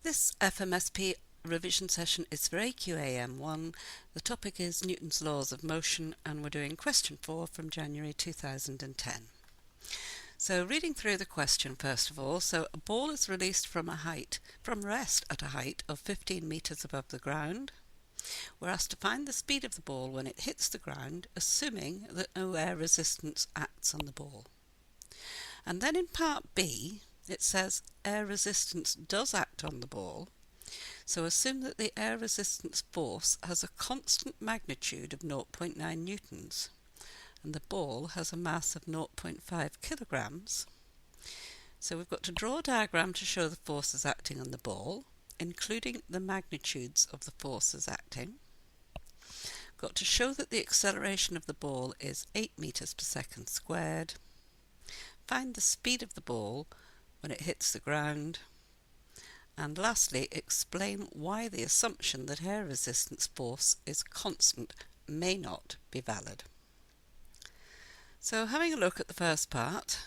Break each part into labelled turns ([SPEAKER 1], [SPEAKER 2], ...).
[SPEAKER 1] This FMSP revision session is for AQA M1. The topic is Newton's laws of motion, and we're doing question 4 from January 2010. So reading through the question first of all, so a ball is released from rest at a height of 15 metres above the ground. We're asked to find the speed of the ball when it hits the ground, assuming that no air resistance acts on the ball. And then in part B, it says air resistance does act on the ball, so assume that the air resistance force has a constant magnitude of 0.9 newtons, and the ball has a mass of 0.5 kilograms. So we've got to draw a diagram to show the forces acting on the ball, including the magnitudes of the forces acting. Got to show that the acceleration of the ball is 8 meters per second squared. Find the speed of the ball when it hits the ground, and lastly explain why the assumption that air resistance force is constant may not be valid. So having a look at the first part,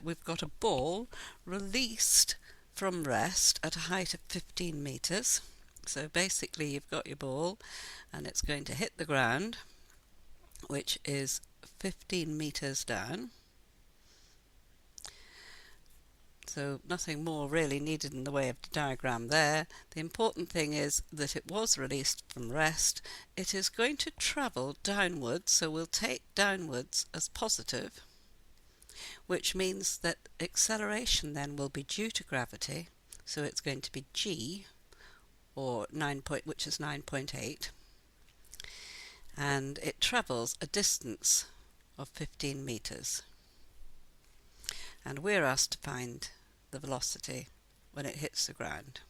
[SPEAKER 1] we've got a ball released from rest at a height of 15 metres. So basically you've got your ball and it's going to hit the ground, which is 15 metres down. So nothing more really needed in the way of the diagram there. The important thing is that it was released from rest. It is going to travel downwards, so we'll take downwards as positive, which means that acceleration then will be due to gravity. So it's going to be g, or which is 9.8, and it travels a distance of 15 metres. And we're asked to find the velocity when it hits the ground.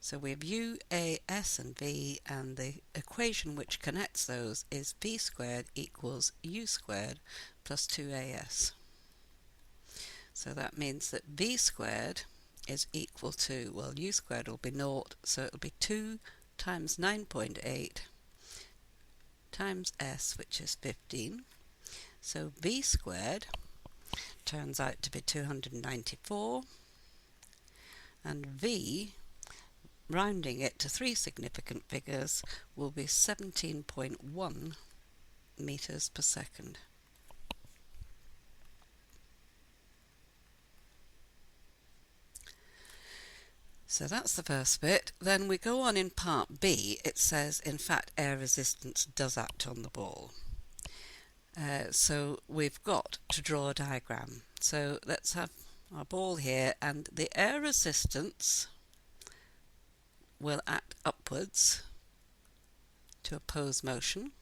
[SPEAKER 1] So we have u, a, s and v, and the equation which connects those is v squared equals u squared plus 2as. So that means that v squared is equal to, well, u squared will be 0, so it'll be 2 times 9.8 times s, which is 15. So v squared turns out to be 294, and v, rounding it to 3 significant figures, will be 17.1 meters per second. So that's the first bit. Then we go on in part B. It says, in fact, air resistance does act on the ball. So we've got to draw a diagram. So let's have our ball here, and the air resistance will act upwards to oppose motion,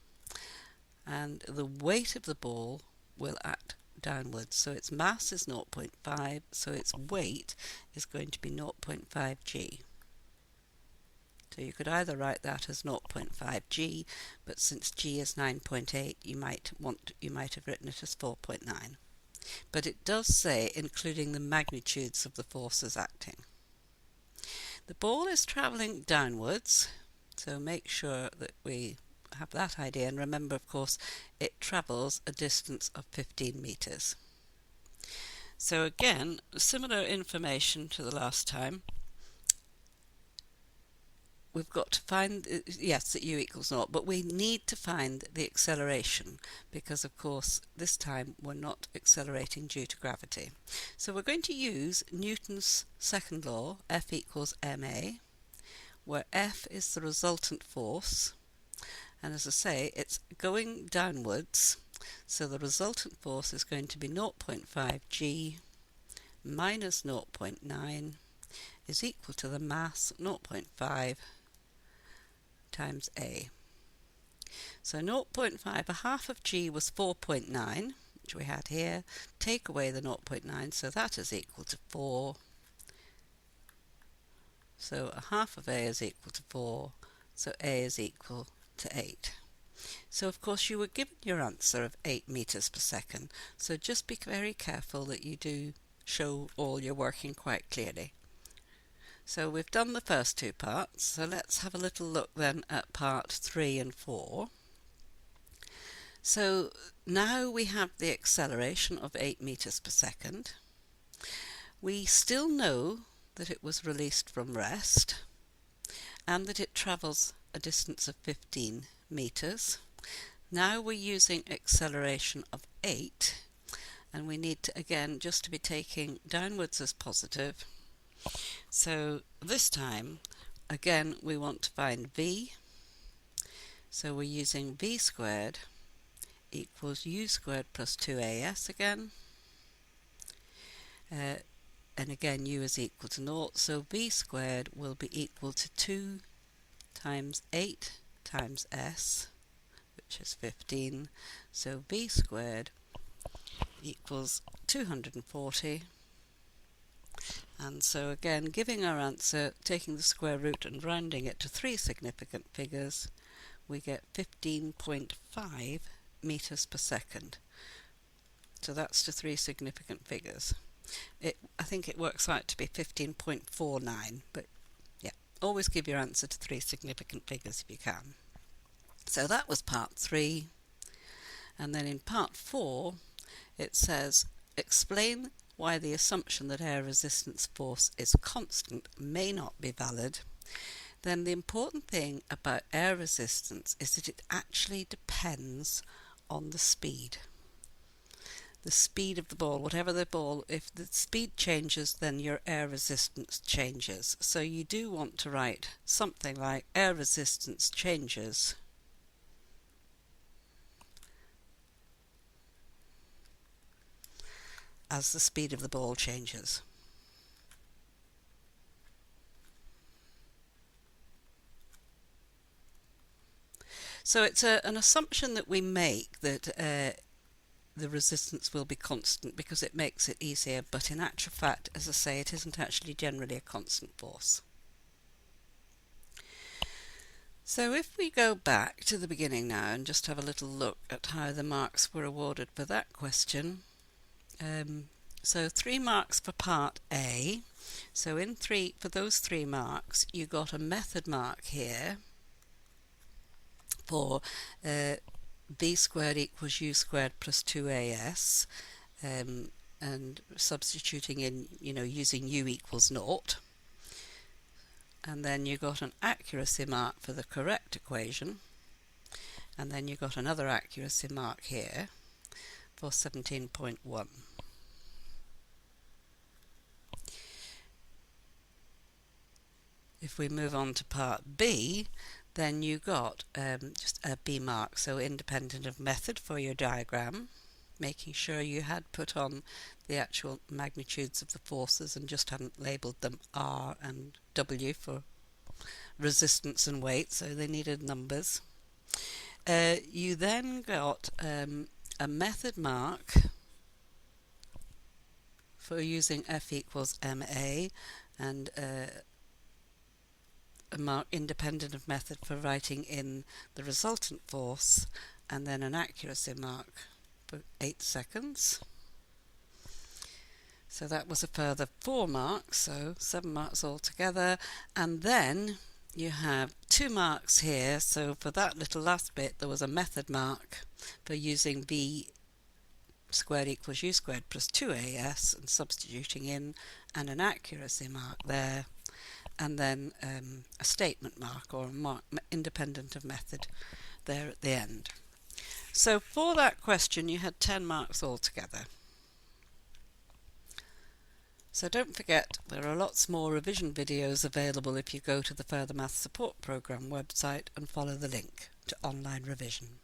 [SPEAKER 1] and the weight of the ball will act downwards. So its mass is 0.5, so its weight is going to be 0.5 g. So you could either write that as 0.5 g, but since g is 9.8, you might have written it as 4.9. But it does say including the magnitudes of the forces acting. The ball is travelling downwards, so make sure that we have that idea, and remember, of course, it travels a distance of 15 metres. So again, similar information to the last time. We've got to find, yes, that u equals 0, but we need to find the acceleration because, of course, this time we're not accelerating due to gravity. So we're going to use Newton's second law, F equals ma, where F is the resultant force, and as I say, it's going downwards, so the resultant force is going to be 0.5 g minus 0.9 is equal to the mass 0.5 times a. So 0.5, a half of g was 4.9, which we had here. Take away the 0.9, so that is equal to 4. So a half of a is equal to 4, so a is equal to 8. So of course you were given your answer of 8 meters per second, so just be very careful that you do show all your working quite clearly. So we've done the first two parts, so let's have a little look then at part 3 and 4. So now we have the acceleration of 8 meters per second. We still know that it was released from rest, and that it travels a distance of 15 metres. Now we're using acceleration of 8, and we need to, again, just to be taking downwards as positive. So this time, again, we want to find v. So we're using v squared equals u squared plus 2as again. And again, u is equal to 0, so v squared will be equal to 2 times 8 times s, which is 15. So v squared equals 240. And so again, giving our answer, taking the square root and rounding it to 3 significant figures, we get 15.5 metres per second. So that's to 3 significant figures. I think it works out to be 15.49, but yeah, always give your answer to 3 significant figures if you can. So that was part 3. And then in part 4, it says, explain why the assumption that air resistance force is constant may not be valid. Then the important thing about air resistance is that it actually depends on the speed. The speed of the ball, whatever the ball, if the speed changes, then your air resistance changes. So you do want to write something like air resistance changes as the speed of the ball changes. So it's an assumption that we make that the resistance will be constant because it makes it easier, but in actual fact, as I say, it isn't actually generally a constant force. So if we go back to the beginning now and just have a little look at how the marks were awarded for that question. So 3 marks for part A. So for those 3 marks, you got a method mark here for v squared equals u squared plus 2as, and substituting in, using u equals 0. And then you got an accuracy mark for the correct equation, and then you got another accuracy mark here for 17.1. If we move on to part B, then you got just a B mark, so independent of method for your diagram, making sure you had put on the actual magnitudes of the forces and just hadn't labelled them R and W for resistance and weight, so they needed numbers. You then got a method mark for using F equals MA, and a mark independent of method for writing in the resultant force, and then an accuracy mark for 8 seconds. So that was a further 4 marks, so 7 marks altogether. And then you have 2 marks here, so for that little last bit there was a method mark for using v squared equals u squared plus 2as and substituting in, and an accuracy mark there, and then a statement mark or a mark independent of method there at the end. So for that question you had 10 marks altogether. So don't forget, there are lots more revision videos available if you go to the Further Maths Support Programme website and follow the link to online revision.